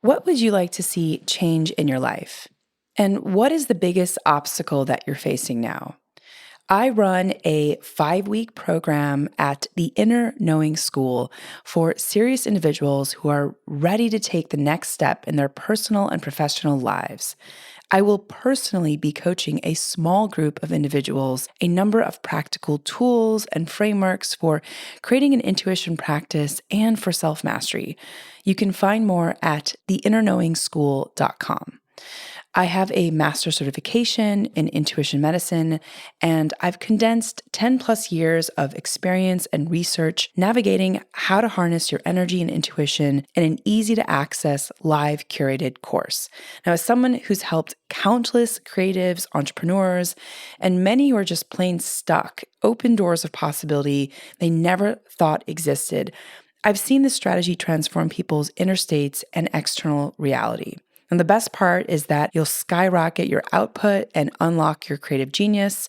What would you like to see change in your life? And what is the biggest obstacle that you're facing now? I run a 5-week program at the Inner Knowing School for serious individuals who are ready to take the next step in their personal and professional lives. I will personally be coaching a small group of individuals, a number of practical tools and frameworks for creating an intuition practice and for self mastery. You can find more at theinnerknowingschool.com. I have a master's certification in intuition medicine, and I've condensed 10 plus years of experience and research navigating how to harness your energy and intuition in an easy to access live curated course. Now, as someone who's helped countless creatives, entrepreneurs, and many who are just plain stuck, open doors of possibility they never thought existed, I've seen this strategy transform people's inner states and external reality. And the best part is that you'll skyrocket your output and unlock your creative genius.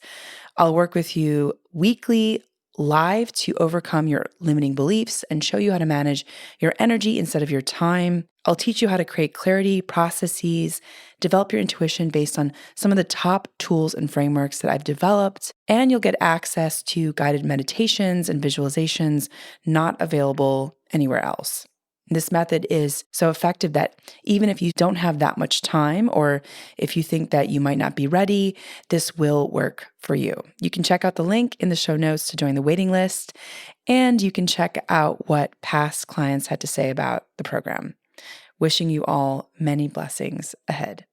I'll work with you weekly live to overcome your limiting beliefs and show you how to manage your energy instead of your time. I'll teach you how to create clarity, processes, develop your intuition based on some of the top tools and frameworks that I've developed. And you'll get access to guided meditations and visualizations not available anywhere else. This method is so effective that even if you don't have that much time, or if you think that you might not be ready, this will work for you. You can check out the link in the show notes to join the waiting list, and you can check out what past clients had to say about the program. Wishing you all many blessings ahead.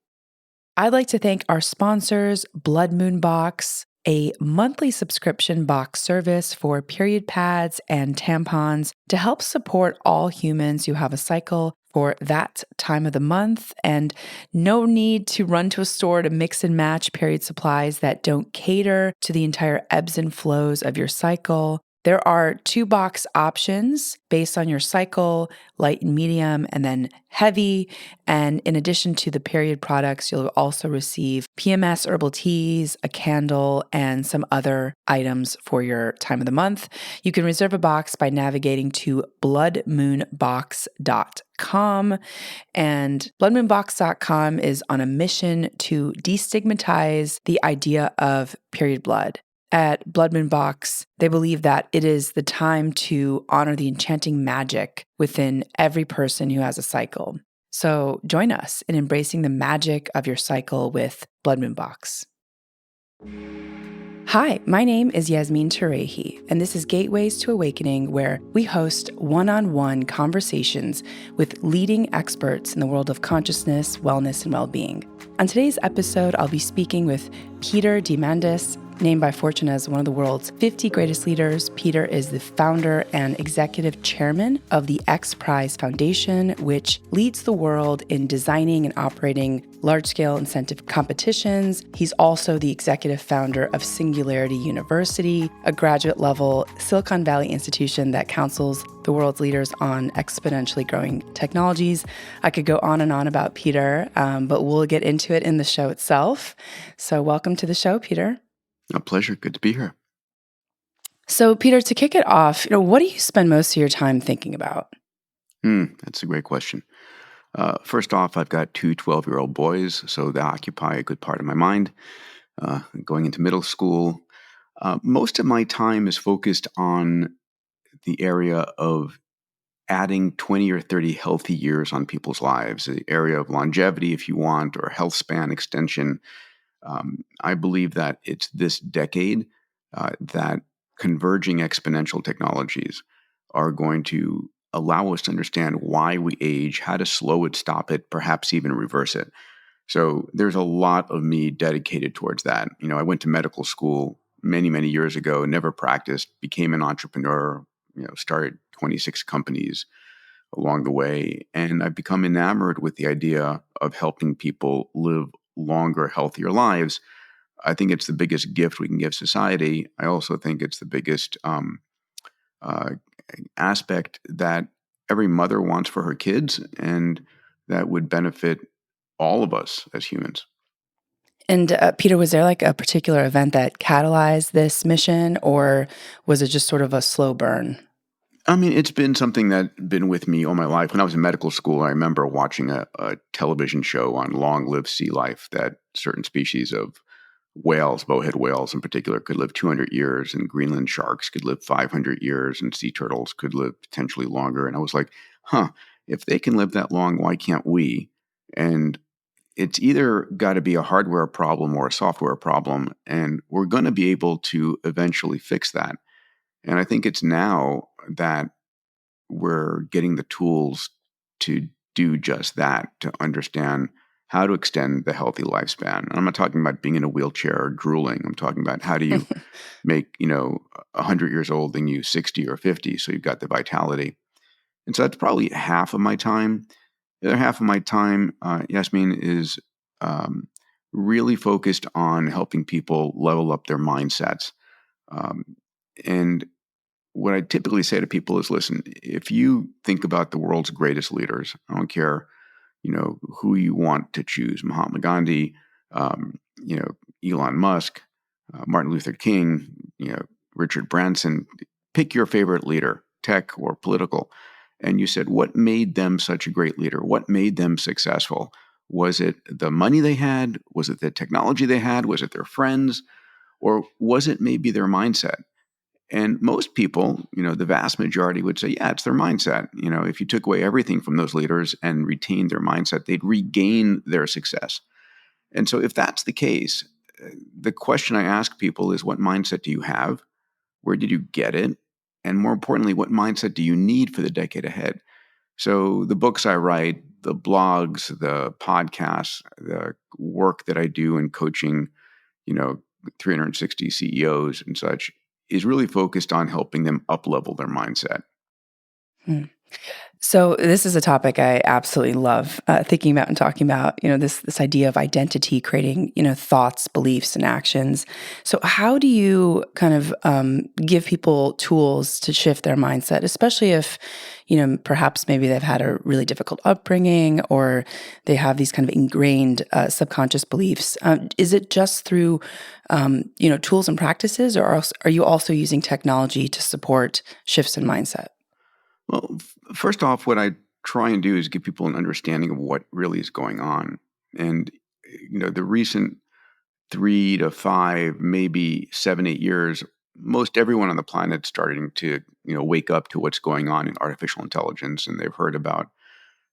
I'd like to thank our sponsors, Blood Moon Box, a monthly subscription box service for period pads and tampons to help support all humans who have a cycle for that time of the month, and no need to run to a store to mix and match period supplies that don't cater to the entire ebbs and flows of your cycle. There are 2 box options based on your cycle, light and medium, and then heavy. And in addition to the period products, you'll also receive PMS herbal teas, a candle, and some other items for your time of the month. You can reserve a box by navigating to bloodmoonbox.com. And bloodmoonbox.com is on a mission to destigmatize the idea of period blood. At Blood Moon Box, they believe that it is the time to honor the enchanting magic within every person who has a cycle. So join us in embracing the magic of your cycle with Blood Moon Box. Hi, my name is Yasmin Tarehi, and this is Gateways to Awakening, where we host one-on-one conversations with leading experts in the world of consciousness, wellness, and well-being. On today's episode, I'll be speaking with Peter Diamandis. Named by Fortune as one of the world's 50 greatest leaders, Peter is the founder and executive chairman of the X-PRIZE Foundation, which leads the world in designing and operating large-scale incentive competitions. He's also the executive founder of Singularity University, a graduate-level Silicon Valley institution that counsels the world's leaders on exponentially growing technologies. I could go on and on about Peter, but we'll get into it in the show itself. So welcome to the show, Peter. A pleasure. Good to be here. So, Peter, to kick it off, what do you spend most of your time thinking about? That's a great question. First off, I've got 2 12-year-old boys, so they occupy a good part of my mind. Going into middle school, most of my time is focused on the area of adding 20 or 30 healthy years on people's lives, the area of longevity, if you want, or health span extension. I believe that it's this decade that converging exponential technologies are going to allow us to understand why we age, how to slow it, stop it, perhaps even reverse it. So there's a lot of me dedicated towards that. I went to medical school many, many years ago, never practiced, became an entrepreneur, started 26 companies along the way. And I've become enamored with the idea of helping people live longer, healthier lives. I think it's the biggest gift we can give society. I also think it's the biggest aspect that every mother wants for her kids, and that would benefit all of us as humans. And Peter, was there like a particular event that catalyzed this mission, or was it just sort of a slow burn? I mean, it's been something that's been with me all my life. When I was in medical school, I remember watching a television show on long-lived sea life that certain species of whales, bowhead whales in particular, could live 200 years, and Greenland sharks could live 500 years, and sea turtles could live potentially longer. And I was like, huh, if they can live that long, why can't we? And it's either got to be a hardware problem or a software problem, and we're going to be able to eventually fix that. And I think it's now that we're getting the tools to do just that, to understand how to extend the healthy lifespan. And I'm not talking about being in a wheelchair or drooling. I'm talking about how do you make, 100 years old and you 60 or 50 so you've got the vitality. And so that's probably half of my time. The other half of my time, Yasmin, is um, really focused on helping people level up their mindsets. Um, and what I typically say to people is, listen, if you think about the world's greatest leaders, I don't care, who you want to choose, Mahatma Gandhi, Elon Musk, Martin Luther King, Richard Branson, pick your favorite leader, tech or political. And you said, what made them such a great leader? What made them successful? Was it the money they had? Was it the technology they had? Was it their friends? Or was it maybe their mindset? And most people, the vast majority would say, yeah, it's their mindset. If you took away everything from those leaders and retained their mindset, they'd regain their success. And so if that's the case, the question I ask people is, what mindset do you have? Where did you get it? And more importantly, what mindset do you need for the decade ahead? So the books I write, the blogs, the podcasts, the work that I do in coaching, you know, 360 CEOs and such, is really focused on helping them up-level their mindset. Hmm. So this is a topic I absolutely love thinking about and talking about. This idea of identity, creating thoughts, beliefs, and actions. So how do you kind of give people tools to shift their mindset, especially if perhaps maybe they've had a really difficult upbringing or they have these kind of ingrained subconscious beliefs? Is it just through tools and practices, or are you also using technology to support shifts in mindset? Well, first off, what I try and do is give people an understanding of what really is going on. And, the recent 3 to 5, maybe 7, 8 years, most everyone on the planet starting to, wake up to what's going on in artificial intelligence. And they've heard about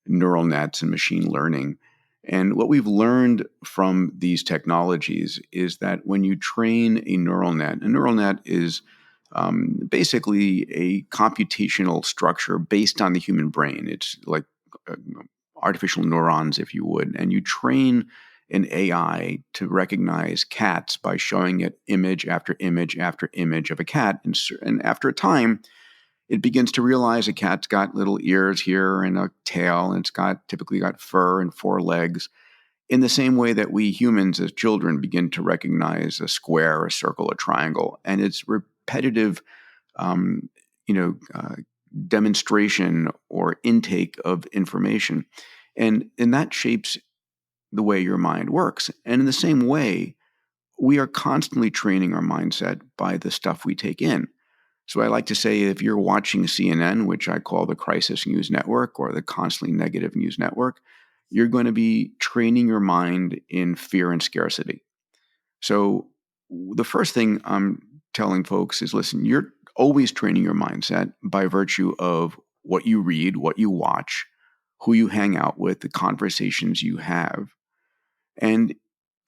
neural nets and machine learning. And what we've learned from these technologies is that when you train a neural net is basically a computational structure based on the human brain. It's like uh, artificial neurons, if you would. And you train an AI to recognize cats by showing it image after image after image of a cat. And after a time, it begins to realize a cat's got little ears here and a tail, and it's got typically got fur and 4 legs. In the same way that we humans as children begin to recognize a square, a circle, a triangle, and it's repetitive, um, you know, uh, demonstration or intake of information, and that shapes the way your mind works. And in the same way, we are constantly training our mindset by the stuff we take in. So I like to say, if you're watching CNN, which I call the crisis news network or the constantly negative news network, you're going to be training your mind in fear and scarcity. So the first thing I'm telling folks is, listen, you're always training your mindset by virtue of what you read, what you watch, who you hang out with, the conversations you have. And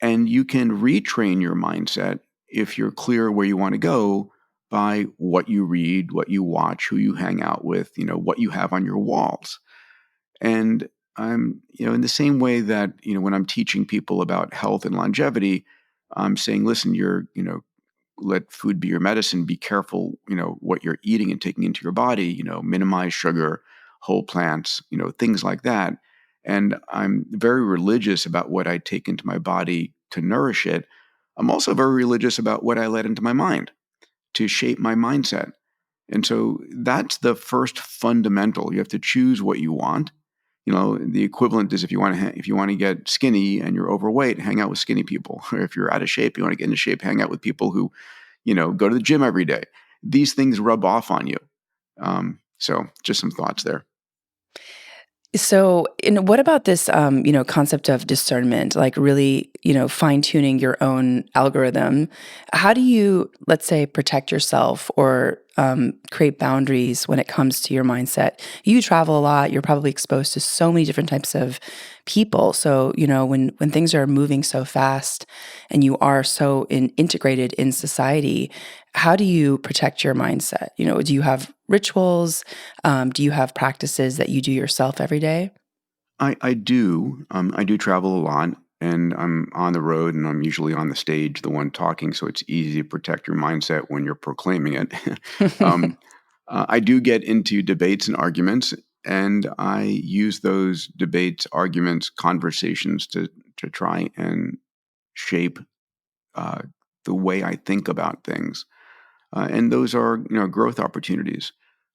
you can retrain your mindset if you're clear where you want to go by what you read, what you watch, who you hang out with, what you have on your walls. And I'm, in the same way that, when I'm teaching people about health and longevity, I'm saying, listen, let food be your medicine. Be careful, what you're eating and taking into your body, minimize sugar, whole plants, things like that. And I'm very religious about what I take into my body to nourish it. I'm also very religious about what I let into my mind to shape my mindset. And so that's the first fundamental. You have to choose what you want. The equivalent is, if you want to get skinny and you're overweight, hang out with skinny people. Or if you're out of shape, you want to get into shape, hang out with people who, go to the gym every day. These things rub off on you. So just some thoughts there. So, what about this, concept of discernment, like really, fine tuning your own algorithm? How do you, let's say, protect yourself or create boundaries when it comes to your mindset? You travel a lot. You're probably exposed to so many different types of people. So, when things are moving so fast and you are so integrated in society, how do you protect your mindset? Do you have rituals? Do you have practices that you do yourself every day? I do. I do travel a lot, and I'm on the road, and I'm usually on the stage, the one talking. So it's easy to protect your mindset when you're proclaiming it. um, I do get into debates and arguments, and I use those debates, arguments, conversations to try and shape uh, the way I think about things. And those are, growth opportunities.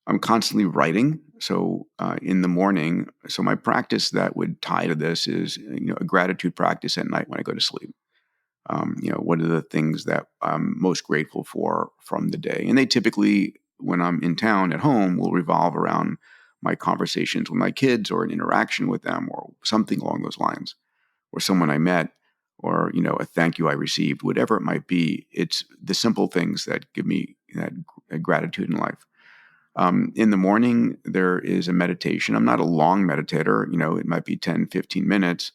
I'm constantly writing. So in the morning, so my practice that would tie to this is, a gratitude practice at night when I go to sleep. What are the things that I'm most grateful for from the day? And they typically, when I'm in town at home, will revolve around my conversations with my kids or an interaction with them or something along those lines, or someone I met, or a thank you I received, whatever it might be. It's the simple things that give me that gratitude in life. In the morning, there is a meditation. I'm not a long meditator. It might be 10, 15 minutes,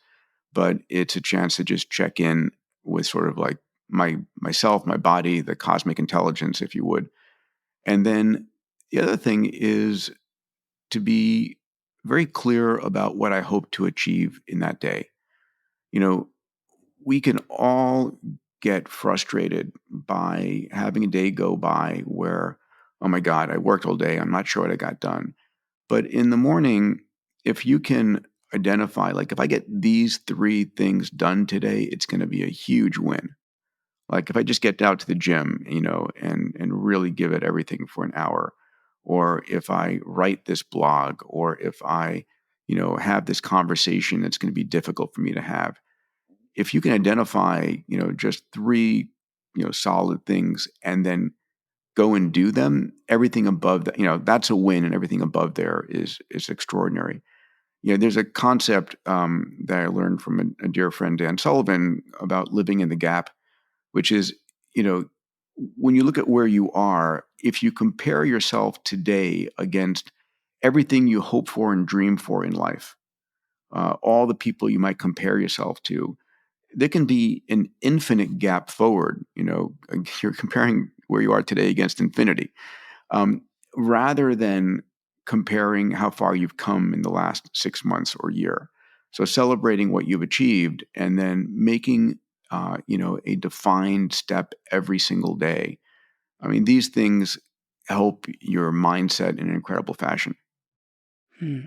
but it's a chance to just check in with sort of like myself, my body, the cosmic intelligence, if you would. And then the other thing is to be very clear about what I hope to achieve in that day. You know, we can all get frustrated by having a day go by where, oh my God, I worked all day. I'm not sure what I got done. But in the morning, if you can identify, like, if I get these three things done today, it's going to be a huge win. Like if I just get out to the gym, and really give it everything for an hour, or if I write this blog, or if I, have this conversation that's going to be difficult for me to have. If you can identify, just three, solid things and then go and do them, everything above that, that's a win, and everything above there is extraordinary. There's a concept that I learned from a dear friend, Dan Sullivan, about living in the gap, which is, you know, when you look at where you are, if you compare yourself today against everything you hope for and dream for in life, all the people you might compare yourself to, there can be an infinite gap forward. You're comparing where you are today against infinity, um, rather than comparing how far you've come in the last 6 months or year. So celebrating what you've achieved and then making, a defined step every single day. I mean, these things help your mindset in an incredible fashion. Hmm.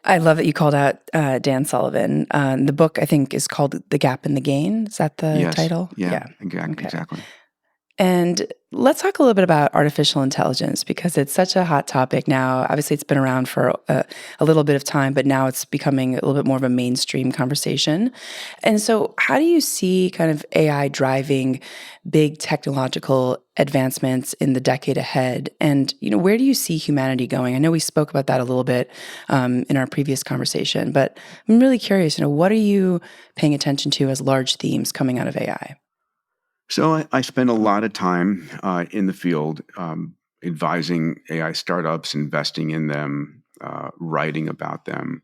I love that you called out Dan Sullivan. The book, I think, is called The Gap and the Gain. Is that the Yes. title? Yeah. Yeah. Exactly. Okay. Exactly. And let's talk a little bit about artificial intelligence because it's such a hot topic now. Obviously, it's been around for a little bit of time, but now it's becoming a little bit more of a mainstream conversation. And so, how do you see kind of AI driving big technological advancements in the decade ahead? And where do you see humanity going? I know we spoke about that a little bit in our previous conversation, but I'm really curious. What are you paying attention to as large themes coming out of AI? So I spend a lot of time in the field, advising AI startups, investing in them, writing about them,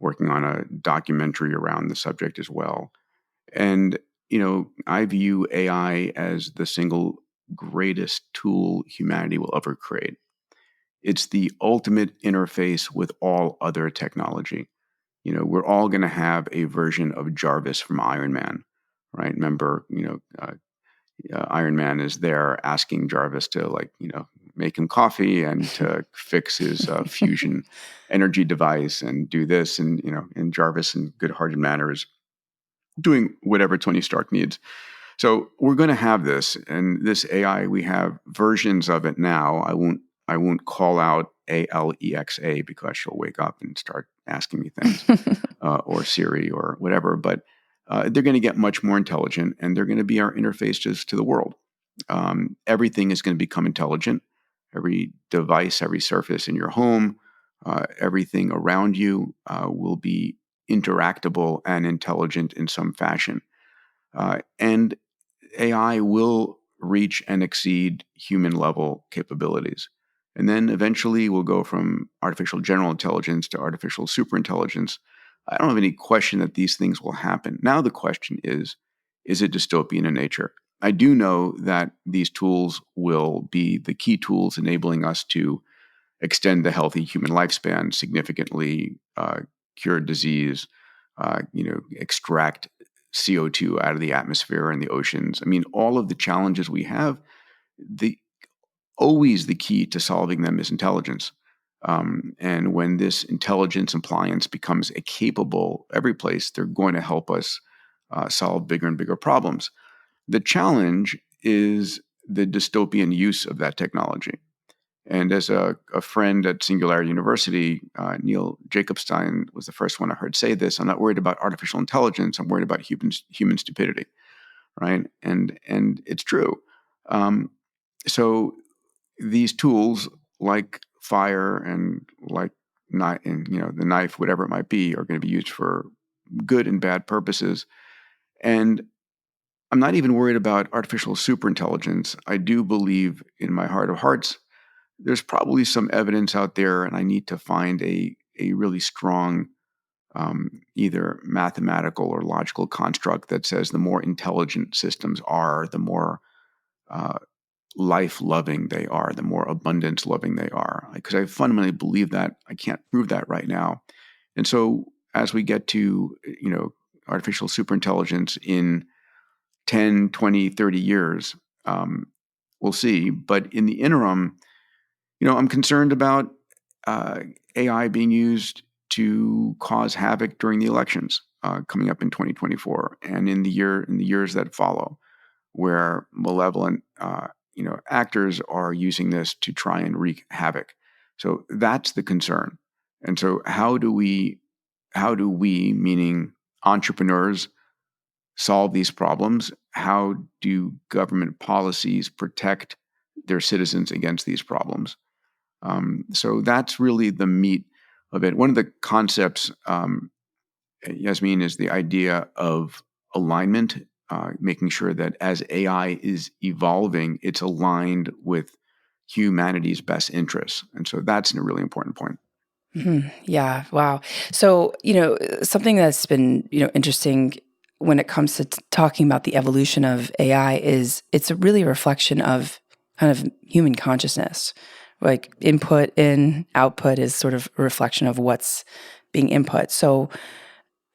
working on a documentary around the subject as well. And, I view AI as the single greatest tool humanity will ever create. It's the ultimate interface with all other technology. We're all going to have a version of Jarvis from Iron Man, right? Remember, Iron Man is there asking Jarvis to, like, make him coffee and to fix his fusion energy device and do this. And Jarvis, in good hearted manner, is doing whatever Tony Stark needs. So we're going to have this, and this AI, we have versions of it now. I won't call out Alexa because she'll wake up and start asking me things, or Siri or whatever. But they're going to get much more intelligent, and they're going to be our interfaces to the world. Everything is going to become intelligent. every device, every surface in your home, everything around you will be interactable and intelligent in some fashion. And AI will reach and exceed human level capabilities. And then eventually we'll go from artificial general intelligence to artificial superintelligence. I don't have any question that these things will happen. Now the question is it dystopian in nature? I do know that these tools will be the key tools enabling us to extend the healthy human lifespan significantly, cure disease, extract CO2 out of the atmosphere and the oceans. I mean, all of the challenges we have, the always the key to solving them is intelligence. And when this intelligence appliance becomes a capable every place, they're going to help us solve bigger and bigger problems. The challenge is the dystopian use of that technology. And as a friend at Singularity University, Neil Jacobstein was the first one I heard say this. I'm not worried about artificial intelligence. I'm worried about human stupidity, right? And it's true. So these tools, like fire and like the knife, whatever it might be, are going to be used for good and bad purposes. And I'm not even worried about artificial superintelligence. I do believe in my heart of hearts there's probably some evidence out there, and I need to find a really strong either mathematical or logical construct that says the more intelligent systems are, the more uh, life-loving they are, the more abundance-loving they are. Because I fundamentally believe that. I can't prove that right now. And so as we get to, artificial superintelligence in 10, 20, 30 years, we'll see. But in the interim, I'm concerned about AI being used to cause havoc during the elections coming up in 2024 and in the years that follow, where malevolent actors are using this to try and wreak havoc. So that's the concern. And so how do we, meaning entrepreneurs, solve these problems? How do government policies protect their citizens against these problems? So that's really the meat of it. One of the concepts, Yasmin, is the idea of alignment, making sure that as AI is evolving, it's aligned with humanity's best interests. And so that's a really important point. Yeah. Wow. So, something that's been, interesting when it comes to talking about the evolution of AI is it's a really reflection of kind of human consciousness. Like input in, output is sort of a reflection of what's being input. So,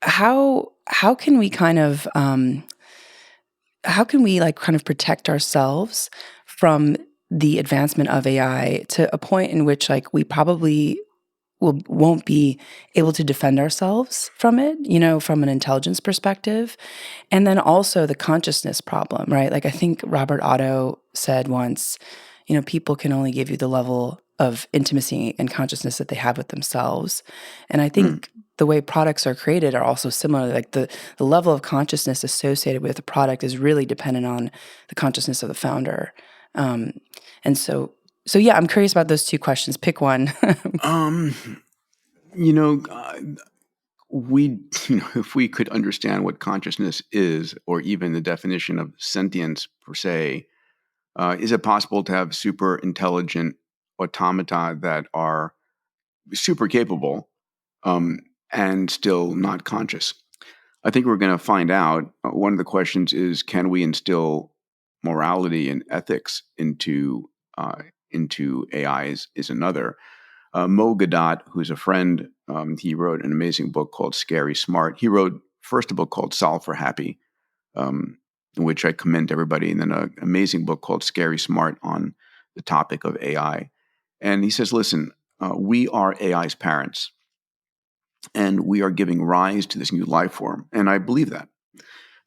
how can we kind of protect ourselves from the advancement of AI to a point in which like we probably won't be able to defend ourselves from it, from an intelligence perspective. And then also the consciousness problem, right? Like I think Robert Otto said once, people can only give you the level of intimacy and consciousness that they have with themselves. And I think the way products are created are also similar. Like the level of consciousness associated with the product is really dependent on the consciousness of the founder. And so yeah, I'm curious about those two questions. Pick one. You know, uh, we, if we could understand what consciousness is, or even the definition of sentience per se, is it possible to have super intelligent automata that are super capable and still not conscious? I think we're going to find out. One of the questions is, can we instill morality and ethics into AIs? Is another. Mo Gadot, who's a friend, he wrote an amazing book called Scary Smart. He wrote first a book called Solve for Happy, which I commend to everybody, and then an amazing book called Scary Smart on the topic of AI. And he says, listen, we are AI's parents, and we are giving rise to this new life form. And I believe that.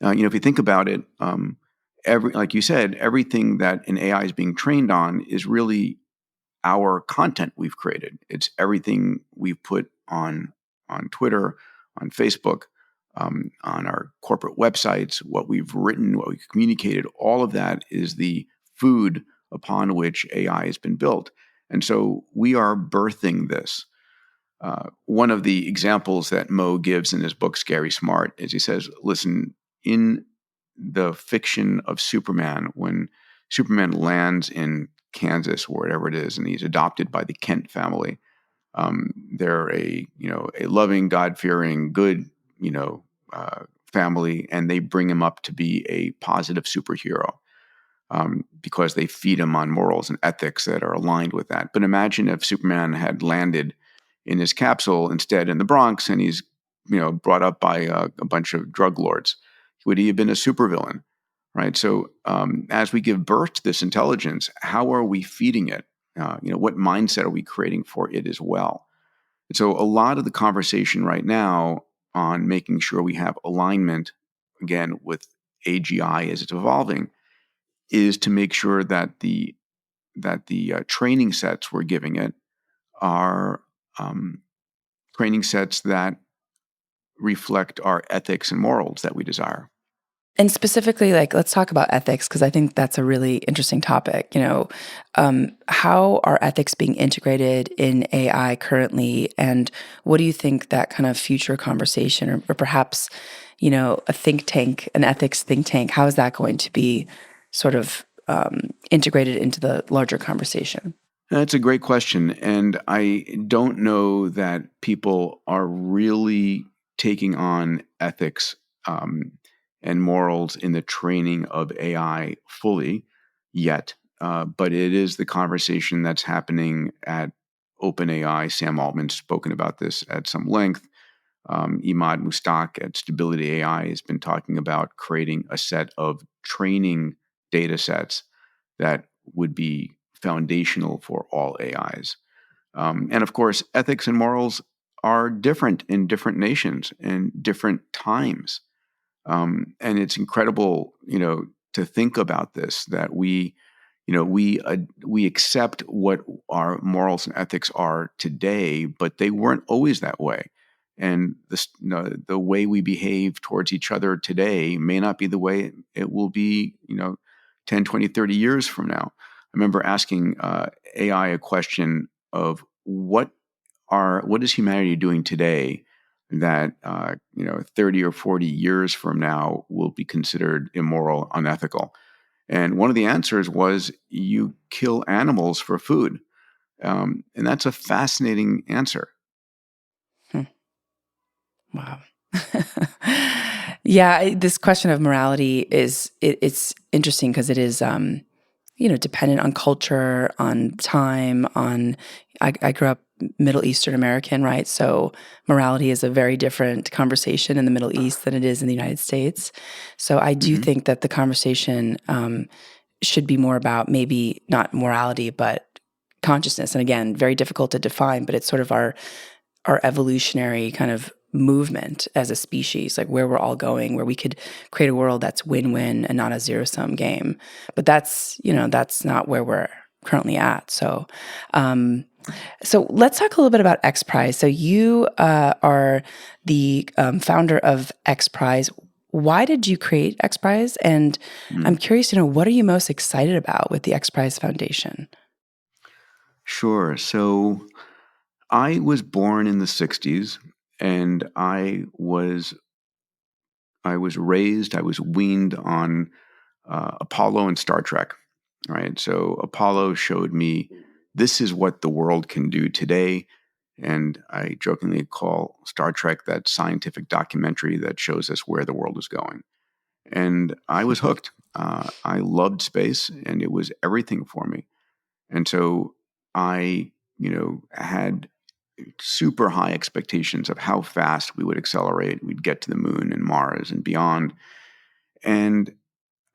If you think about it, like you said, everything that an AI is being trained on is really our content we've created. It's everything we've put on Twitter, on Facebook, on our corporate websites, what we've written, what we've communicated. All of that is the food upon which AI has been built. And so we are birthing this. One of the examples that Mo gives in his book, Scary Smart, is he says, listen, in the fiction of Superman, when Superman lands in Kansas, or whatever it is, and he's adopted by the Kent family, they're a loving, God-fearing, good, family, and they bring him up to be a positive superhero. Because they feed him on morals and ethics that are aligned with that. But imagine if Superman had landed in his capsule instead in the Bronx, and he's brought up by a bunch of drug lords. Would he have been a supervillain? Right. So as we give birth to this intelligence, how are we feeding it? What mindset are we creating for it as well? And so a lot of the conversation right now on making sure we have alignment, again, with AGI as it's evolving, is to make sure that the training sets we're giving it are training sets that reflect our ethics and morals that we desire. And specifically, like, let's talk about ethics, because I think that's a really interesting topic. How are ethics being integrated in AI currently, and what do you think that kind of future conversation, or perhaps, a think tank, an ethics think tank, how is that going to be sort of integrated into the larger conversation? That's a great question, and I don't know that people are really taking on ethics and morals in the training of AI fully yet. But it is the conversation that's happening at OpenAI. Sam Altman's spoken about this at some length. Imad Mustak at Stability AI has been talking about creating a set of training data sets that would be foundational for all AIs. And of course, ethics and morals are different in different nations and different times. And it's incredible, to think about this, that we accept what our morals and ethics are today, but they weren't always that way. And the way we behave towards each other today may not be the way it will be, 10, 20, 30 years from now. I remember asking AI a question of what is humanity doing today that 30 or 40 years from now will be considered immoral, unethical. And one of the answers was, you kill animals for food. And that's a fascinating answer. Hmm. Wow. Yeah, this question of morality it's interesting because it is dependent on culture, on time, on I grew up Middle Eastern American, right? So morality is a very different conversation in the Middle East than it is in the United States. So I do think that the conversation should be more about maybe not morality, but consciousness. And again, very difficult to define, but it's sort of our evolutionary kind of movement as a species, like where we're all going, where we could create a world that's win-win and not a zero-sum game. But that's not where we're currently at. So let's talk a little bit about XPRIZE. So you are the founder of XPRIZE. Why did you create XPRIZE? And I'm curious to know, what are you most excited about with the XPRIZE Foundation? Sure. So I was born in the 60s, and I was raised, I was weaned on Apollo and Star Trek, right? So Apollo showed me this is what the world can do today. And I jokingly call Star Trek that scientific documentary that shows us where the world is going. And I was hooked. I loved space, and it was everything for me. And so I, had super high expectations of how fast we would accelerate. We'd get to the moon and Mars and beyond. And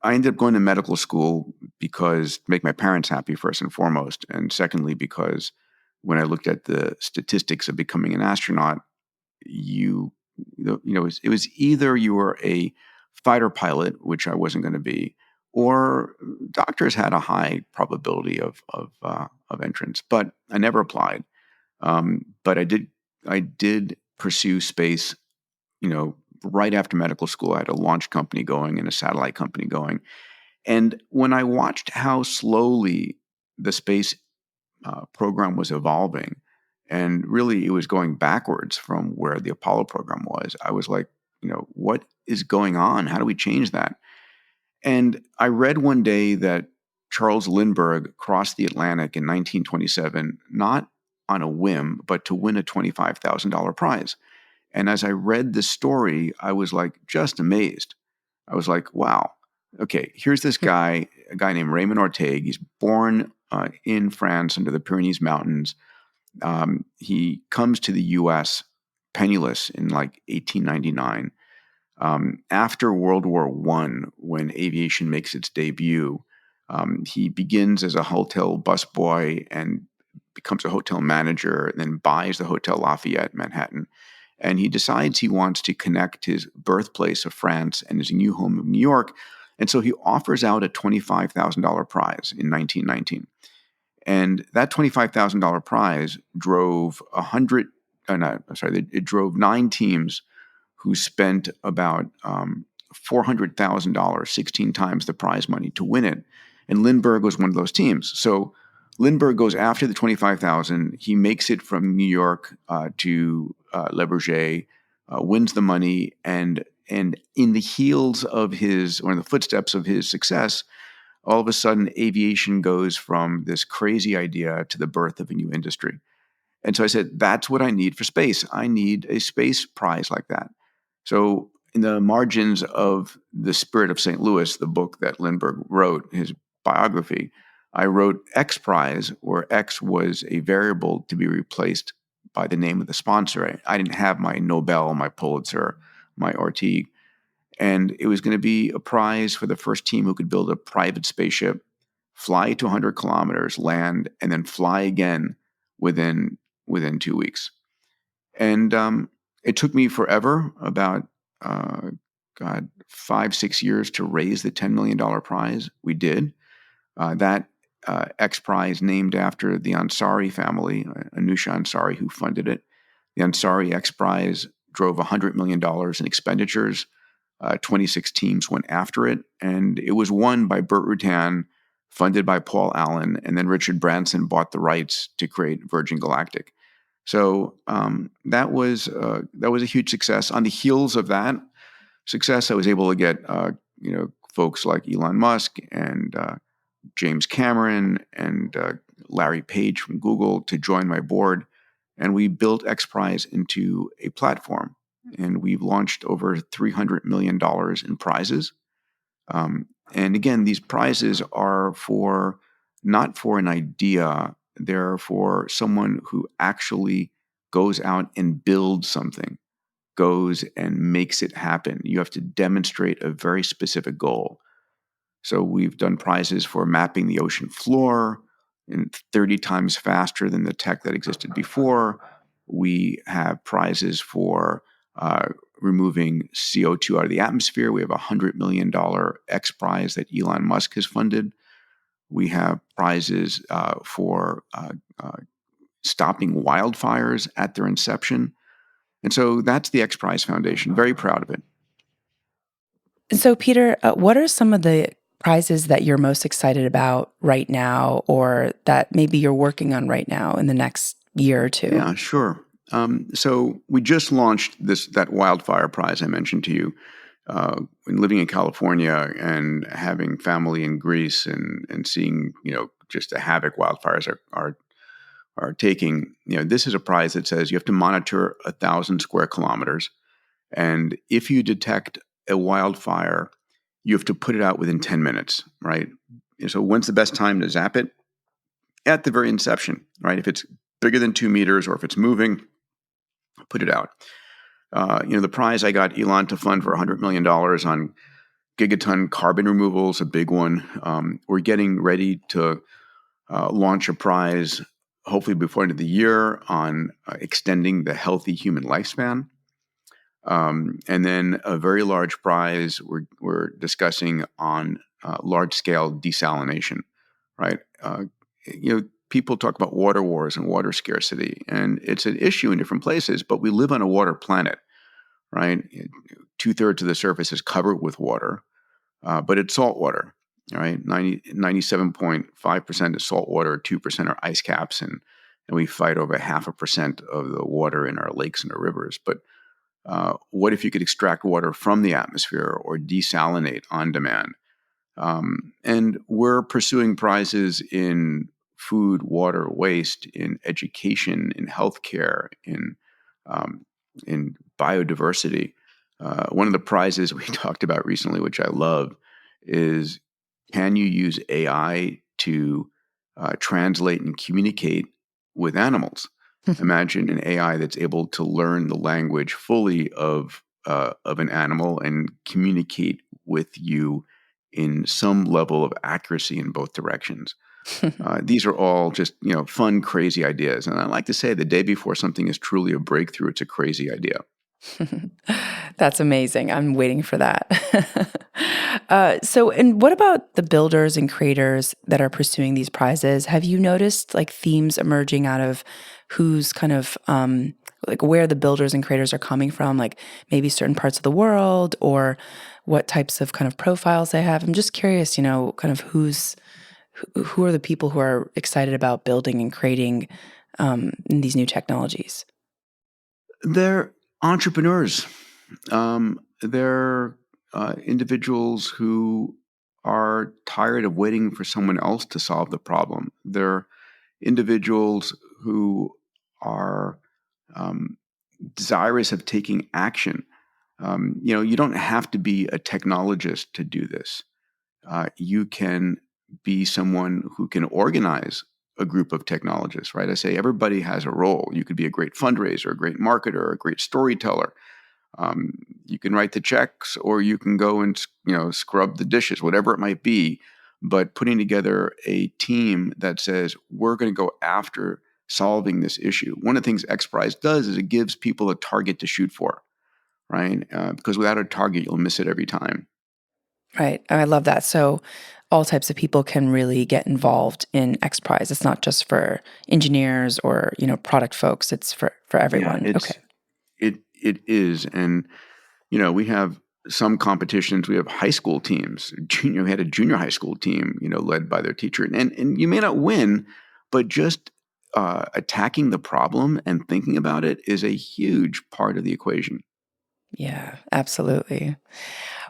I ended up going to medical school because to make my parents happy, first and foremost. And secondly, because when I looked at the statistics of becoming an astronaut, it was either you were a fighter pilot, which I wasn't going to be, or doctors had a high probability of entrance. But I never applied. But I did pursue space. Right after medical school, I had a launch company going and a satellite company going, And when I watched how slowly the space program was evolving, and really it was going backwards from where the Apollo program was, I was like, what is going on? How do we change that? And I read one day that Charles Lindbergh crossed the Atlantic in 1927, not on a whim, but to win a $25,000 prize. And as I read this story, I was like just amazed. I was like, wow, okay, here's this guy, a guy named Raymond Orteig. He's born in France under the Pyrenees Mountains. He comes to the US penniless in like 1899. After World War I, when aviation makes its debut, he begins as a hotel busboy and becomes a hotel manager, and then buys the Hotel Lafayette, Manhattan. And he decides he wants to connect his birthplace of France and his new home of New York. And so he offers out a $25,000 prize in 1919. And that $25,000 prize drove it drove 9 teams who spent about $400,000, 16 times the prize money, to win it. And Lindbergh was one of those teams. So Lindbergh goes after the 25,000. He makes it from New York to Le Bourget, wins the money, and in the heels of his, or in the footsteps of his success, all of a sudden aviation goes from this crazy idea to the birth of a new industry. And so I said, that's what I need for space. I need a space prize like that. So in the margins of The Spirit of St. Louis, the book that Lindbergh wrote, his biography, I wrote XPRIZE, where X was a variable to be replaced by the name of the sponsor. I didn't have my Nobel, my Pulitzer, my Orteig. And it was going to be a prize for the first team who could build a private spaceship, fly to 100 kilometers, land, and then fly again within 2 weeks. And it took me forever, about 5-6 years, to raise the $10 million prize. We did. That X Prize, named after the Ansari family, Anusha Ansari, who funded it. The Ansari X Prize drove $100 million in expenditures. 26 teams went after it, and it was won by Burt Rutan, funded by Paul Allen, and then Richard Branson bought the rights to create Virgin Galactic. So that was a huge success. On the heels of that success, I was able to get folks like Elon Musk and James Cameron and Larry Page from Google to join my board, and we built XPRIZE into a platform. And we've launched over $300 million in prizes. And again, these prizes are not for an idea. They're for someone who actually goes out and builds something, goes and makes it happen. You have to demonstrate a very specific goal. So we've done prizes for mapping the ocean floor in 30 times faster than the tech that existed before. We have prizes for removing CO2 out of the atmosphere. We have a $100 million X Prize that Elon Musk has funded. We have prizes for stopping wildfires at their inception. And so that's the XPRIZE Foundation. Very proud of it. So, Peter, what are some of the prizes that you're most excited about right now, or that maybe you're working on right now in the next year or two? Yeah, sure. So we just launched that wildfire prize I mentioned to you. Living in California and having family in Greece and seeing just the havoc wildfires are taking. This is a prize that says you have to monitor 1,000 square kilometers, and if you detect a wildfire, you have to put it out within 10 minutes. Right. So when's the best time to zap it? At the very inception. Right. If it's bigger than 2 meters or if it's moving, put it out. The prize I got Elon to fund for $100 million on gigaton carbon removal is a big one. We're getting ready to launch a prize, hopefully before the end of the year, on extending the healthy human lifespan. And then a very large prize we're discussing on large-scale desalination, right? People talk about water wars and water scarcity, and it's an issue in different places, but we live on a water planet, right? 2/3 of the surface is covered with water, but it's salt water. All right, 97.5% is salt water, 2% are ice caps, and we fight over 0.5% of the water in our lakes and our rivers. But what if you could extract water from the atmosphere or desalinate on demand? And we're pursuing prizes in food, water, waste, in education, in healthcare, um, in biodiversity. One of the prizes we talked about recently, which I love, is can you use AI to translate and communicate with animals? Imagine an AI that's able to learn the language fully of an animal and communicate with you in some level of accuracy in both directions. These are all just fun, crazy ideas, and I like to say the day before something is truly a breakthrough, it's a crazy idea. That's amazing. I'm waiting for that. And what about the builders and creators that are pursuing these prizes? Have you noticed like themes emerging out of who's kind of like where the builders and creators are coming from, like maybe certain parts of the world or what types of kind of profiles they have? I'm just curious, kind of who are the people who are excited about building and creating these new technologies? They're entrepreneurs. They're individuals who are tired of waiting for someone else to solve the problem. They're individuals who are um, desirous of taking action. You don't have to be a technologist to do this. You can be someone who can organize a group of technologists, right? I say everybody has a role. You could be a great fundraiser, a great marketer, a great storyteller. Um, you can write the checks, or you can go and scrub the dishes, whatever it might be. But putting together a team that says we're going to go after solving this issue. One of the things XPRIZE does is it gives people a target to shoot for, right? Because without a target, you'll miss it every time. Right. I love that. So all types of people can really get involved in XPRIZE. It's not just for engineers or, product folks. It's for Yeah, everyone. Okay. it is, and we have some competitions. We have high school teams. We had a junior high school team, led by their teacher, and you may not win, but just attacking the problem and thinking about it is a huge part of the equation. Yeah, absolutely.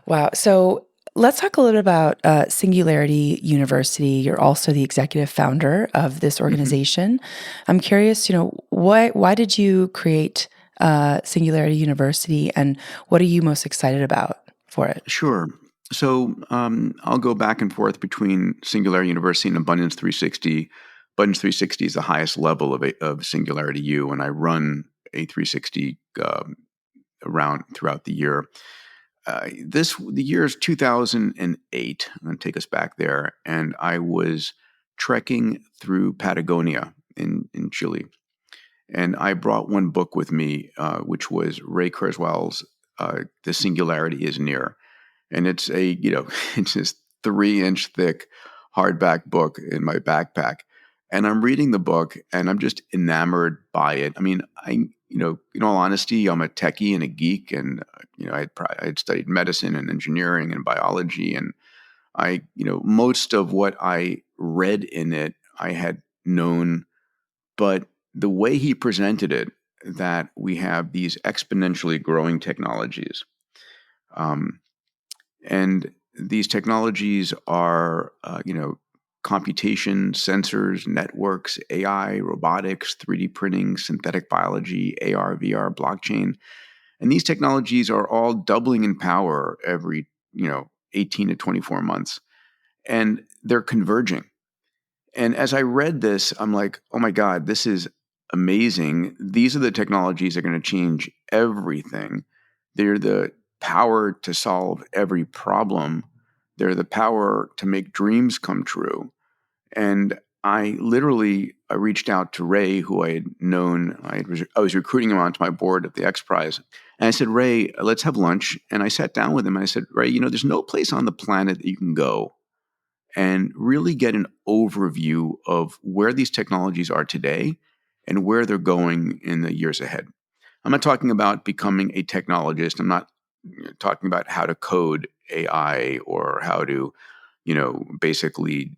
Wow. So let's talk a little about Singularity University. You're also the executive founder of this hmm organization. I'm curious, why did you create Singularity University, and what are you most excited about for it? Sure. So I'll go back and forth between Singularity University and Abundance 360. Abundance 360 is the highest level of Singularity U, and I run a 360 around throughout the year. The year is 2008. I'm going to take us back there, and I was trekking through Patagonia in Chile, and I brought one book with me, which was Ray Kurzweil's "The Singularity Is Near." And it's it's this 3-inch thick hardback book in my backpack. And I'm reading the book and I'm just enamored by it. I mean, in all honesty, I'm a techie and a geek, and I'd studied medicine and engineering and biology, and most of what I read in it I had known, but the way he presented it, that we have these exponentially growing technologies. Um, and these technologies are, computation, sensors, networks, AI, robotics, 3D printing, synthetic biology, AR, VR, blockchain. And these technologies are all doubling in power every, 18 to 24 months. And they're converging. And as I read this, I'm like, oh my God, this is amazing. These are the technologies that are going to change everything. They're the power to solve every problem. They're the power to make dreams come true. And I reached out to Ray, who I had known. I was recruiting him onto my board at the XPRIZE. And I said, Ray, let's have lunch. And I sat down with him and I said, Ray, there's no place on the planet that you can go and really get an overview of where these technologies are today and where they're going in the years ahead. I'm not talking about becoming a technologist. I'm not talking about how to code AI or how to, basically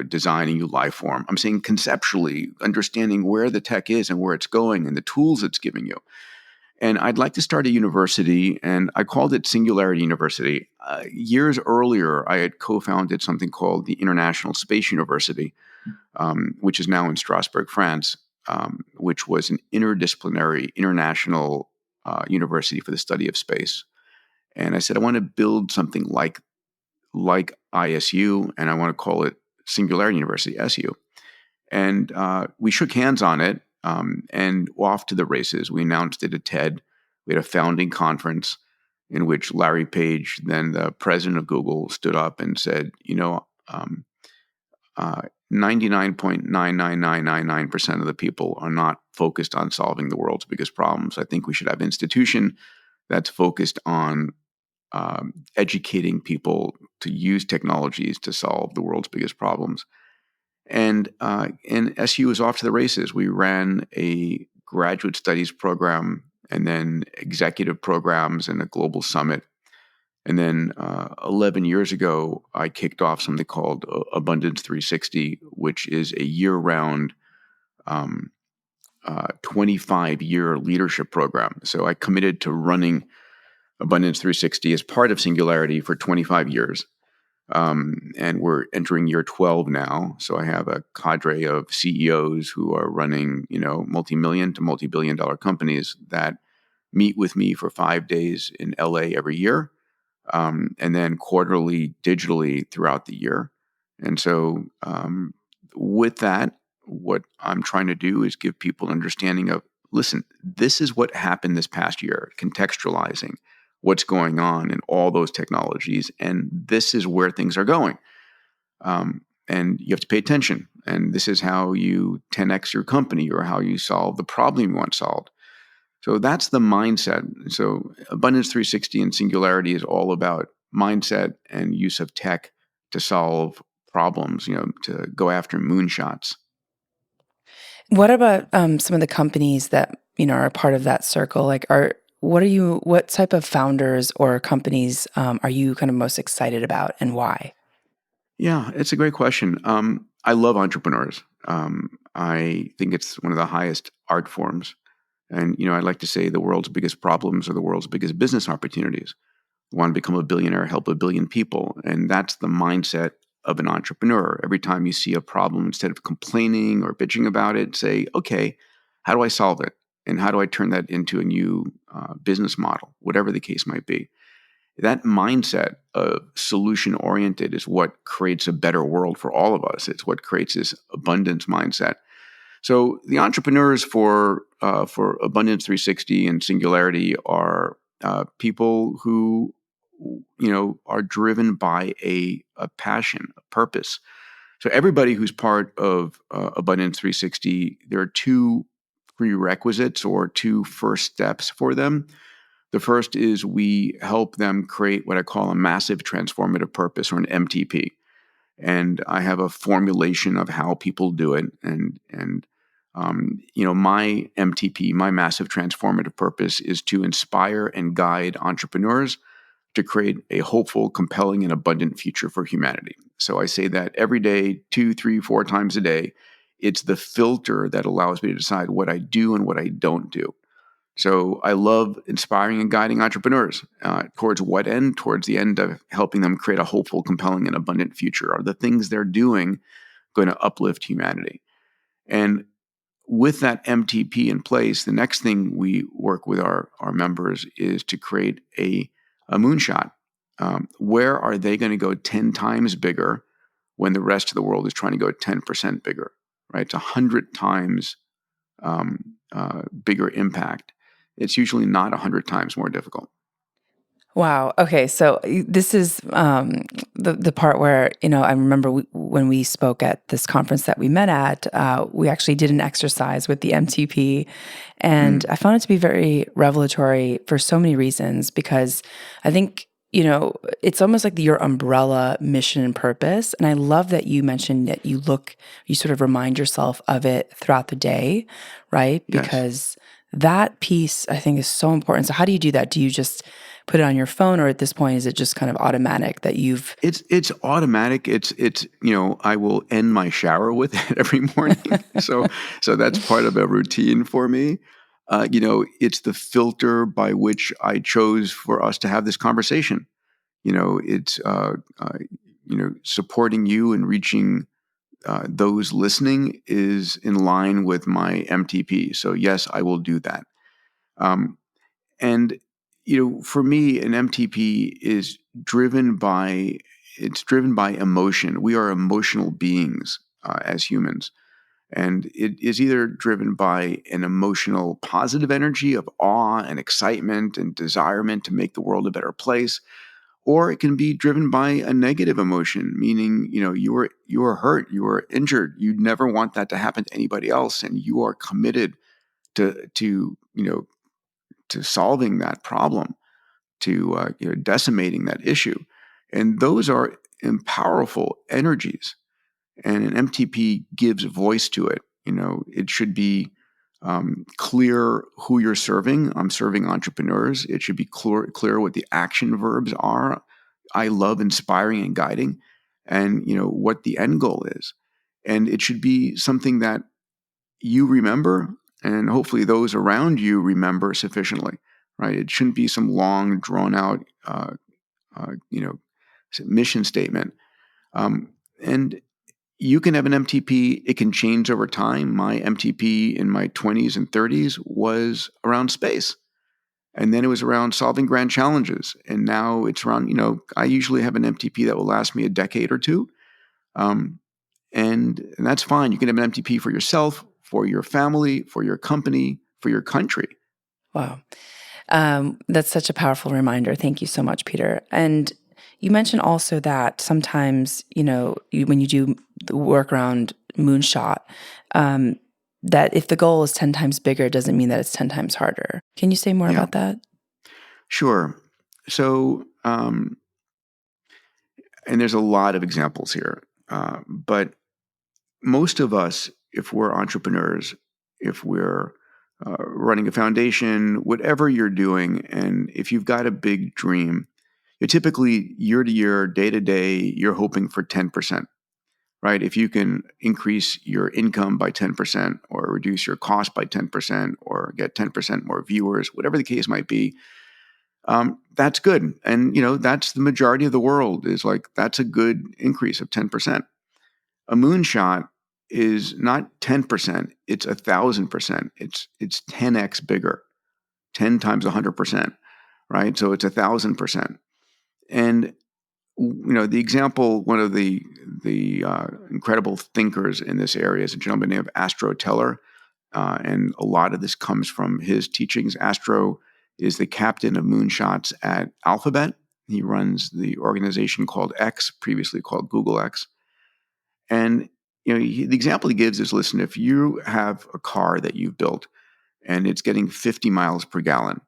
design a new life form. I'm saying conceptually, understanding where the tech is and where it's going and the tools it's giving you. And I'd like to start a university, and I called it Singularity University. Years earlier, I had co-founded something called the International Space University, which is now in Strasbourg, France, which was an interdisciplinary international university for the study of space. And I said, I want to build something like ISU, and I want to call it Singularity University, SU. And we shook hands on it, and off to the races. We announced it at TED. We had a founding conference in which Larry Page, then the president of Google, stood up and said, 99.99999% of the people are not focused on solving the world's biggest problems. I think we should have an institution that's focused on educating people to use technologies to solve the world's biggest problems. And SU was off to the races. We ran a graduate studies program and then executive programs and a global summit. And then 11 years ago, I kicked off something called Abundance 360, which is a year-round 25-year leadership program. So I committed to running Abundance 360 as part of Singularity for 25 years. And we're entering year 12 now. So I have a cadre of CEOs who are running, multi-million to multi-billion-dollar companies that meet with me for 5 days in LA every year, and then quarterly digitally throughout the year. And so with that, what I'm trying to do is give people an understanding of, listen, this is what happened this past year, contextualizing what's going on in all those technologies, and this is where things are going. And you have to pay attention. And this is how you 10x your company or how you solve the problem you want solved. So that's the mindset. So Abundance 360 and Singularity is all about mindset and use of tech to solve problems, to go after moonshots. What about some of the companies that are a part of that circle? What type of founders or companies are you kind of most excited about, and why? Yeah, it's a great question. I love entrepreneurs. I think it's one of the highest art forms. And, I like to say the world's biggest problems are the world's biggest business opportunities. You want to become a billionaire, help a billion people. And that's the mindset of an entrepreneur. Every time you see a problem, instead of complaining or bitching about it, say, okay, how do I solve it? And how do I turn that into a new business model, whatever the case might be? That mindset of solution-oriented is what creates a better world for all of us. It's what creates this abundance mindset. So the entrepreneurs for Abundance 360 and Singularity are people who are driven by a passion, a purpose. So everybody who's part of Abundance 360, there are two prerequisites or two first steps for them. The first is we help them create what I call a massive transformative purpose, or an MTP. And I have a formulation of how people do it. And my MTP, my massive transformative purpose, is to inspire and guide entrepreneurs to create a hopeful, compelling, and abundant future for humanity. So I say that every day, 2, 3, 4 times a day. It's the filter that allows me to decide what I do and what I don't do. So I love inspiring and guiding entrepreneurs towards what end? Towards the end of helping them create a hopeful, compelling, and abundant future. Are the things they're doing going to uplift humanity? And with that MTP in place, the next thing we work with our members is to create a moonshot. Where are they going to go 10 times bigger when the rest of the world is trying to go 10% bigger, right? It's 100 times bigger impact. It's usually not 100 times more difficult. Wow. Okay. So this is the part where, I remember when we spoke at this conference that we met at, we actually did an exercise with the MTP. And I found it to be very revelatory for so many reasons, because I think, it's almost like your umbrella mission and purpose. And I love that you mentioned that you sort of remind yourself of it throughout the day, right? Yes. Because that piece, I think, is so important. So how do you do that? Do you just put it on your phone, or at this point, is it just kind of automatic that you've? It's automatic. It's I will end my shower with it every morning. So that's part of a routine for me. It's the filter by which I chose for us to have this conversation. It's supporting you and reaching those listening is in line with my MTP. So yes, I will do that. Um, and for me, an MTP is driven by emotion. We are emotional beings as humans. And it is either driven by an emotional positive energy of awe and excitement and desirement to make the world a better place, or it can be driven by a negative emotion, meaning you are hurt, you are injured, you never want that to happen to anybody else, and you are committed to solving that problem, to decimating that issue. And those are powerful energies, and an MTP gives voice to it. It should be clear who you're serving. I'm serving entrepreneurs. It should be clear what the action verbs are. I love inspiring and guiding, and what the end goal is. And it should be something that you remember, and hopefully those around you remember sufficiently. Right? It shouldn't be some long, drawn out, mission statement. And you can have an MTP. It can change over time. My MTP in my 20s and 30s was around space. And then it was around solving grand challenges. And now it's around, I usually have an MTP that will last me a decade or two. And that's fine. You can have an MTP for yourself, for your family, for your company, for your country. Wow. That's such a powerful reminder. Thank you so much, Peter. And you mentioned also that sometimes, when you do the work around moonshot, that if the goal is 10 times bigger, it doesn't mean that it's 10 times harder. Can you say more about that? Sure. So, and there's a lot of examples here, but most of us, if we're entrepreneurs, if we're running a foundation, whatever you're doing, and if you've got a big dream, you're typically year to year, day to day, you're hoping for 10%, right? If you can increase your income by 10% or reduce your cost by 10% or get 10% more viewers, whatever the case might be, that's good. And, that's the majority of the world is like, that's a good increase of 10%. A moonshot is not 10%, it's 1,000%. It's 10x bigger, 10 times 100%, right? So it's 1,000%. And the example, one of the incredible thinkers in this area is a gentleman named Astro Teller, and a lot of this comes from his teachings. Astro is the captain of moonshots at Alphabet. He runs the organization called X, previously called Google X. And the example he gives is, listen, if you have a car that you've built and it's getting 50 miles per gallon,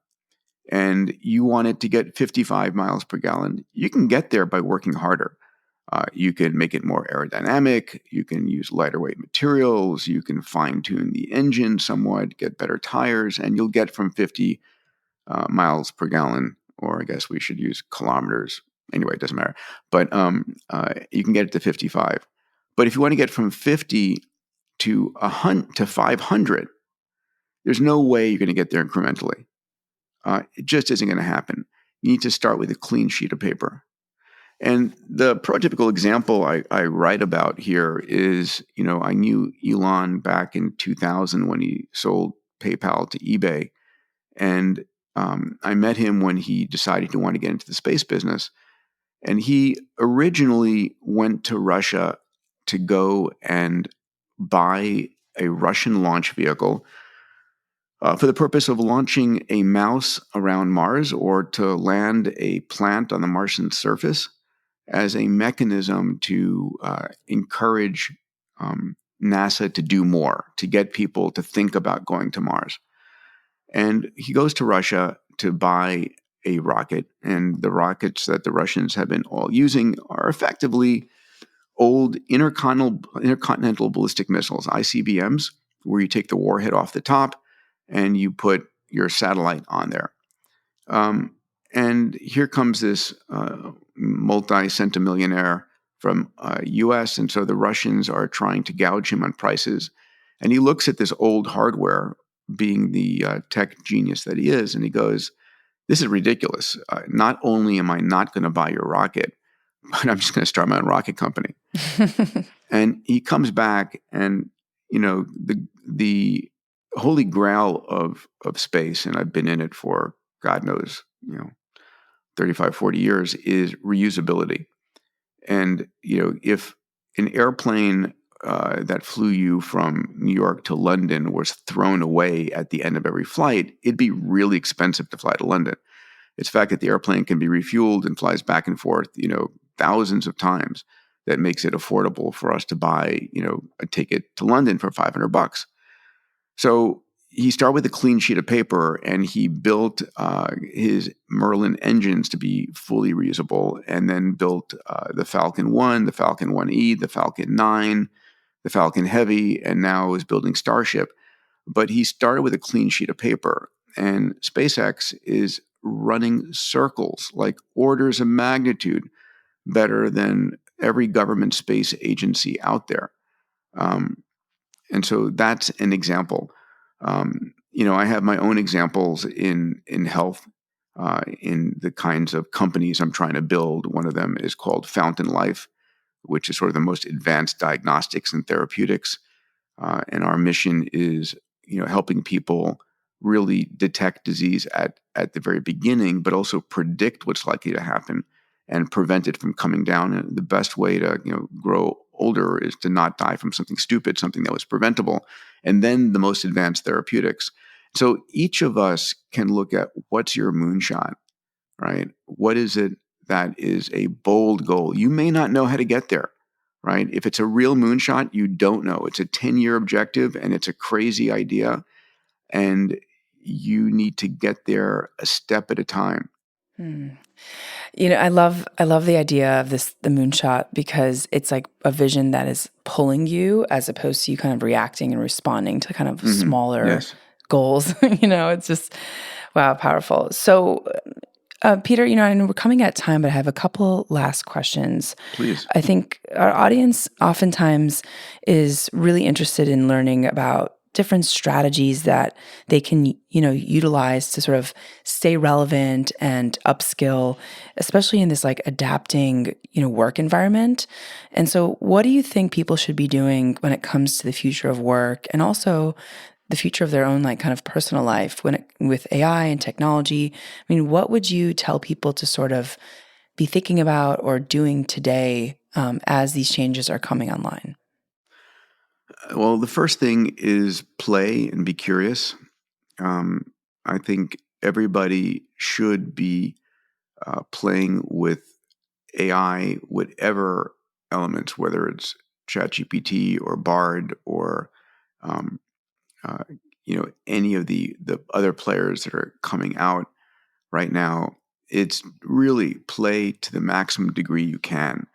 and you want it to get 55 miles per gallon, you can get there by working harder. You can make it more aerodynamic. You can use lighter weight materials. You can fine tune the engine somewhat, get better tires, and you'll get from 50 miles per gallon, or I guess we should use kilometers. Anyway, it doesn't matter. But you can get it to 55. But if you want to get from 50 to 500, there's no way you're going to get there incrementally. It just isn't going to happen. You need to start with a clean sheet of paper. And the prototypical example I write about here is, I knew Elon back in 2000 when he sold PayPal to eBay. And I met him when he decided to want to get into the space business. And he originally went to Russia to go and buy a Russian launch vehicle for the purpose of launching a mouse around Mars, or to land a plant on the Martian surface as a mechanism to encourage NASA to do more, to get people to think about going to Mars. And he goes to Russia to buy a rocket, and the rockets that the Russians have been all using are effectively old intercontinental ballistic missiles, ICBMs, where you take the warhead off the top and you put your satellite on there. And here comes this multi-centimillionaire from U.S., and so the Russians are trying to gouge him on prices. And he looks at this old hardware, being the tech genius that he is, and he goes, "This is ridiculous. Not only am I not going to buy your rocket, but I'm just going to start my own rocket company." And he comes back, and the holy grail of space, and I've been in it for God knows 35, 40 years, is reusability. And if an airplane that flew you from New York to London was thrown away at the end of every flight, it'd be really expensive to fly to London. It's the fact that the airplane can be refueled and flies back and forth, thousands of times, that makes it affordable for us to buy, a ticket to London for $500. So he started with a clean sheet of paper, and he built his Merlin engines to be fully reusable, and then built the Falcon 1, the Falcon 1E, the Falcon 9, the Falcon Heavy, and now is building Starship. But he started with a clean sheet of paper, and SpaceX is running circles, like orders of magnitude better than every government space agency out there. And so that's an example. I have my own examples in health, in the kinds of companies I'm trying to build. One of them is called Fountain Life, which is sort of the most advanced diagnostics and therapeutics. And our mission is, helping people really detect disease at the very beginning, but also predict what's likely to happen and prevent it from coming down. And the best way to, grow older is to not die from something stupid, something that was preventable, and then the most advanced therapeutics. So each of us can look at what's your moonshot, right? What is it that is a bold goal? You may not know how to get there, right? If it's a real moonshot, you don't know. It's a 10-year objective, and it's a crazy idea, and you need to get there a step at a time. Hmm. I love the idea of the moonshot, because it's like a vision that is pulling you, as opposed to you kind of reacting and responding to kind of Mm-hmm. smaller Yes, goals. It's just, wow, powerful. So, Peter, I know we're coming at time, but I have a couple last questions. please. I think our audience oftentimes is really interested in learning about different strategies that they can, utilize to sort of stay relevant and upskill, especially in this like adapting, work environment. And so what do you think people should be doing when it comes to the future of work, and also the future of their own like kind of personal life with AI and technology? I mean, what would you tell people to sort of be thinking about or doing today, as these changes are coming online? Well, the first thing is play and be curious. Um, I think everybody should be playing with AI, whatever elements, whether it's ChatGPT or Bard or um, uh, any of the other players that are coming out right now. It's really play to the maximum degree you can.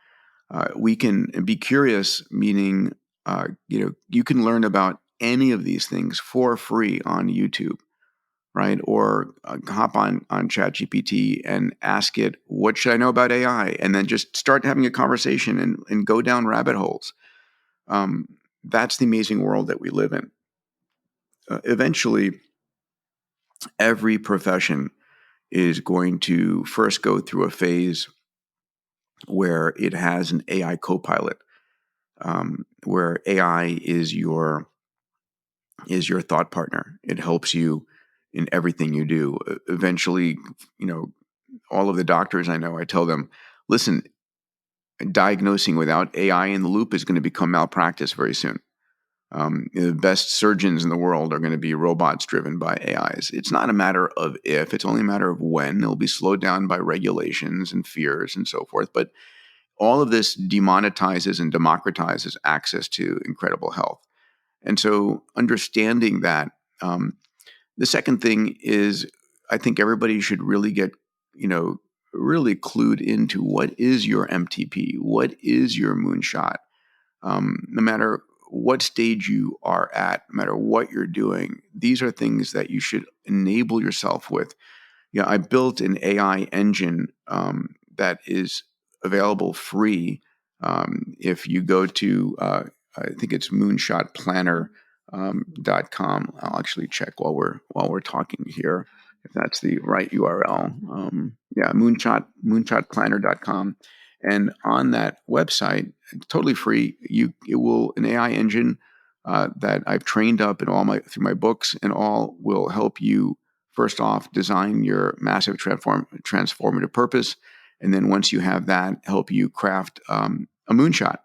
We can be curious, meaning you can learn about any of these things for free on YouTube, right? Or hop on ChatGPT and ask it, "What should I know about AI?" And then just start having a conversation and go down rabbit holes. Um, that's the amazing world that we live in. Eventually, every profession is going to first go through a phase where it has an AI co-pilot, where AI is your thought partner. It helps you in everything you do. Eventually, all of the doctors I know, I tell them, listen, diagnosing without AI in the loop is going to become malpractice very soon. The best surgeons in the world are going to be robots driven by AIs. It's not a matter of if, it's only a matter of when. They'll be slowed down by regulations and fears and so forth. But all of this demonetizes and democratizes access to incredible health. And so understanding that, the second thing is, I think everybody should really get, really clued into what is your MTP, what is your moonshot. No matter what stage you are at, no matter what you're doing, these are things that you should enable yourself with, Yeah, I built an AI engine that is available free. If you go to, I think it's moonshotplanner.com. I'll actually check while we're talking here if that's the right URL. Yeah, moonshotplanner.com, and on that website, it's totally free. It will an AI engine that I've trained up in through my books and all will help you first off design your massive transformative purpose, and then once you have that, help you craft a moonshot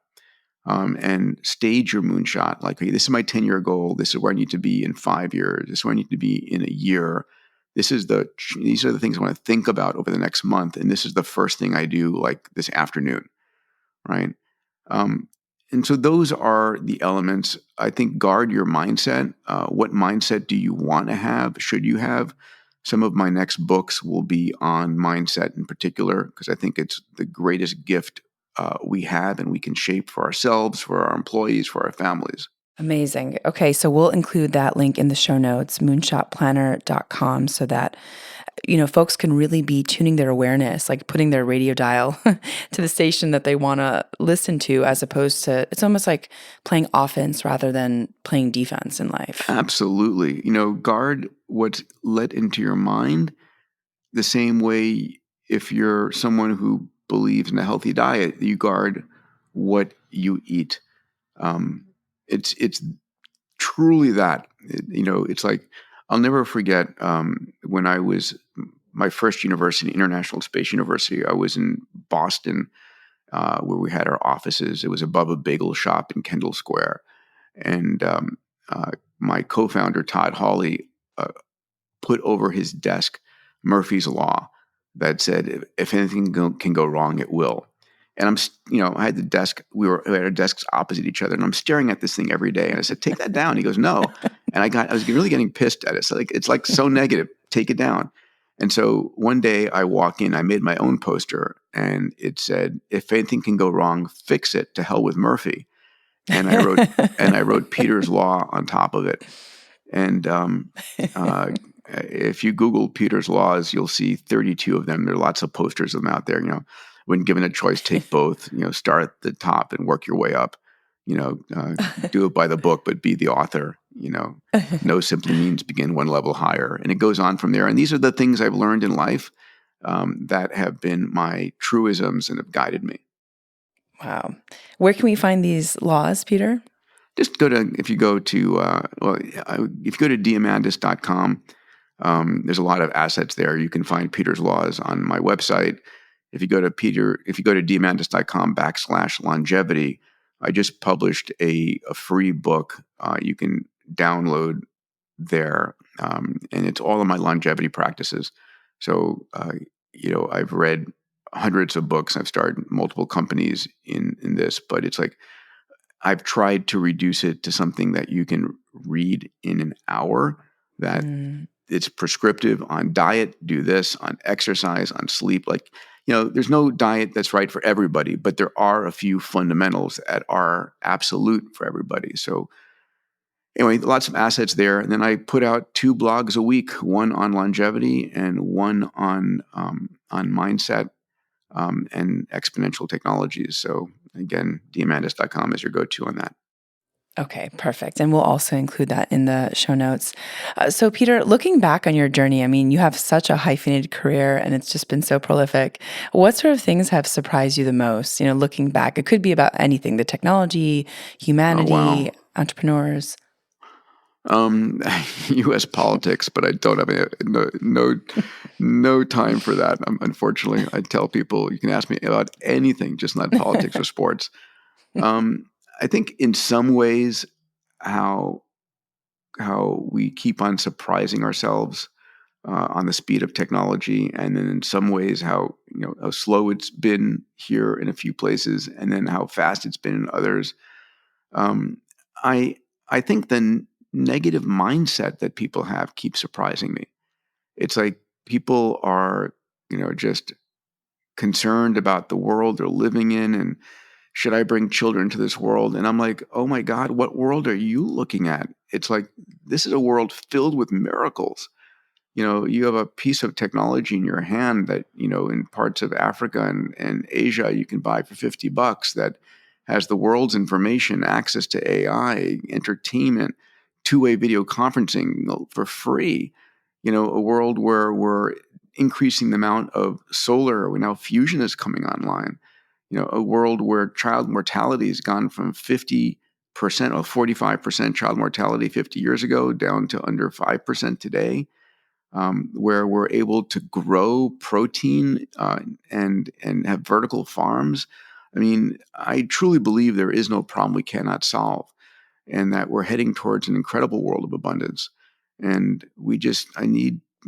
and stage your moonshot. Like, hey, this is my 10-year goal. This is where I need to be in 5 years. This is where I need to be in a year. These are the things I want to think about over the next month, and this is the first thing I do, like this afternoon, right? Um, and so those are the elements. I think guard your mindset. What mindset do you want to have? Should you have? Some of my next books will be on mindset in particular, because I think it's the greatest gift we have and we can shape for ourselves, for our employees, for our families. Amazing. Okay, so we'll include that link in the show notes, moonshotplanner.com, so that folks can really be tuning their awareness, like putting their radio dial to the station that they want to listen to, as opposed to, it's almost like playing offense rather than playing defense in life. Absolutely. Guard what's let into your mind the same way if you're someone who believes in a healthy diet, you guard what you eat. It's truly that. It's like I'll never forget when I was my first university, International Space University. I was in Boston, where we had our offices. It was above a bagel shop in Kendall Square, and my co-founder Todd Hawley put over his desk Murphy's Law that said, if anything can go wrong, it will. And I had the desk, we had our desks opposite each other, and I'm staring at this thing every day. And I said, take that down. He goes, no. And I was really getting pissed at it. So it's like so negative, take it down. And so one day I walk in, I made my own poster, and it said, if anything can go wrong, fix it, to hell with Murphy. And I wrote Peter's Law on top of it. And if you Google Peter's Laws, you'll see 32 of them. There are lots of posters of them out there. When given a choice, take both. Start at the top and work your way up. Do it by the book, but be the author. No simply means begin one level higher, and it goes on from there. And these are the things I've learned in life that have been my truisms and have guided me. Wow. Where can we find these laws, Peter? Just if you go to diamandis.com, there's a lot of assets there. You can find Peter's Laws on my website. If you go to diamandis.com/longevity, I just published a free book you can download there, and it's all of my longevity practices. So, I've read hundreds of books. I've started multiple companies in this, but it's like I've tried to reduce it to something that you can read in an hour, that it's prescriptive on diet, do this, on exercise, on sleep. Like, there's no diet that's right for everybody, but there are a few fundamentals that are absolute for everybody. So anyway, lots of assets there. And then I put out 2 blogs a week, one on longevity and one on mindset and exponential technologies. So again, diamandis.com is your go-to on that. Okay, perfect. And we'll also include that in the show notes. So, Peter, looking back on your journey, I mean, you have such a hyphenated career and it's just been so prolific. What sort of things have surprised you the most? Looking back, it could be about anything, the technology, humanity, entrepreneurs. U.S. politics, but I don't have no time for that. Unfortunately, I tell people you can ask me about anything, just not politics or sports. I think in some ways how we keep on surprising ourselves on the speed of technology, and then in some ways how slow it's been here in a few places, and then how fast it's been in others. I think the negative mindset that people have keeps surprising me. It's like people are just concerned about the world they're living in, and should I bring children to this world? And I'm like, oh my God, what world are you looking at? It's like, this is a world filled with miracles. You have a piece of technology in your hand that, in parts of Africa and Asia, you can buy for $50 that has the world's information, access to AI, entertainment, two-way video conferencing for free. A world where we're increasing the amount of solar, now fusion is coming online. A world where child mortality has gone from 50% or 45% child mortality 50 years ago down to under 5% today. Where we're able to grow protein and have vertical farms. I truly believe there is no problem we cannot solve, and that we're heading towards an incredible world of abundance. And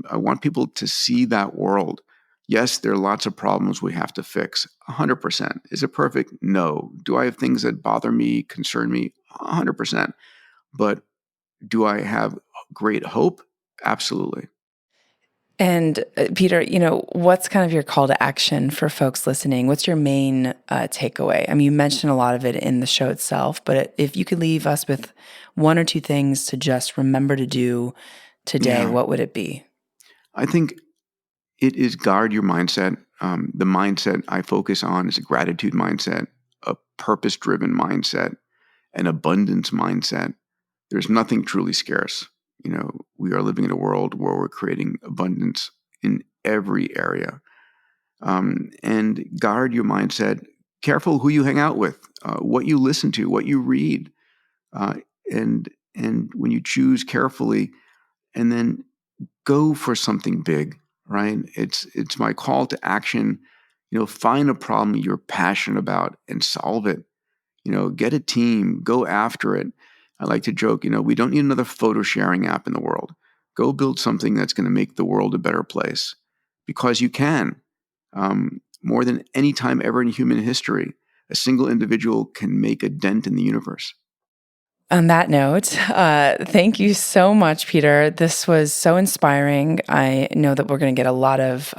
I want people to see that world. Yes, there are lots of problems we have to fix. 100%. Is it perfect? No. Do I have things that bother me, concern me? 100%. But do I have great hope? Absolutely. And Peter, what's kind of your call to action for folks listening? What's your main takeaway? You mentioned a lot of it in the show itself, but if you could leave us with one or two things to just remember to do today, what would it be? I think it is guard your mindset. The mindset I focus on is a gratitude mindset, a purpose-driven mindset, an abundance mindset. There's nothing truly scarce. We are living in a world where we're creating abundance in every area. And guard your mindset. Careful who you hang out with, what you listen to, what you read, and when you choose carefully, and then go for something big. Right? It's my call to action. Find a problem you're passionate about and solve it. Get a team, go after it. I like to joke, we don't need another photo sharing app in the world. Go build something that's going to make the world a better place, because you can. More than any time ever in human history, a single individual can make a dent in the universe. On that note, thank you so much, Peter. This was so inspiring. I know that we're going to get a lot of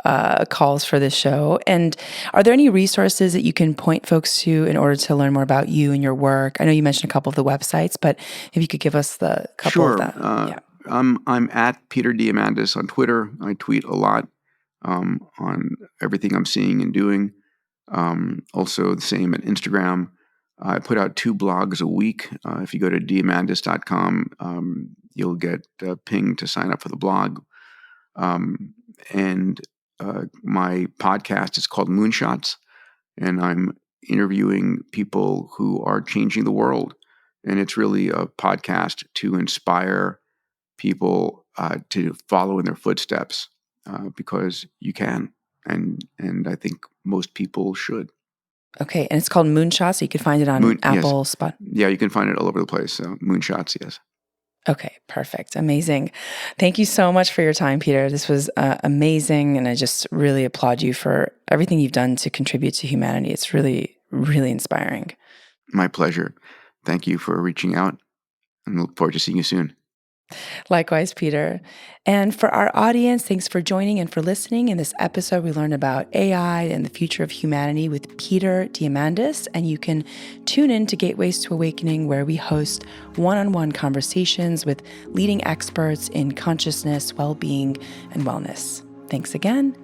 calls for this show. And are there any resources that you can point folks to in order to learn more about you and your work? I know you mentioned a couple of the websites, but if you could give us the couple of them. I'm at Peter Diamandis on Twitter. I tweet a lot on everything I'm seeing and doing. Also the same at Instagram. I put out 2 blogs a week. If you go to diamandis.com, you'll get pinged to sign up for the blog. And my podcast is called Moonshots, and I'm interviewing people who are changing the world. And it's really a podcast to inspire people to follow in their footsteps, because you can, and I think most people should. Okay, and it's called Moonshot, so you can find it on Apple, yes. Spot. Yeah, you can find it all over the place. Moonshots, yes. Okay, perfect. Amazing. Thank you so much for your time, Peter. This was amazing, and I just really applaud you for everything you've done to contribute to humanity. It's really, really inspiring. My pleasure. Thank you for reaching out, and look forward to seeing you soon. Likewise, Peter. And for our audience, thanks for joining and for listening. In this episode, we learned about AI and the future of humanity with Peter Diamandis. And you can tune in to Gateways to Awakening, where we host one-on-one conversations with leading experts in consciousness, well-being, and wellness. Thanks again,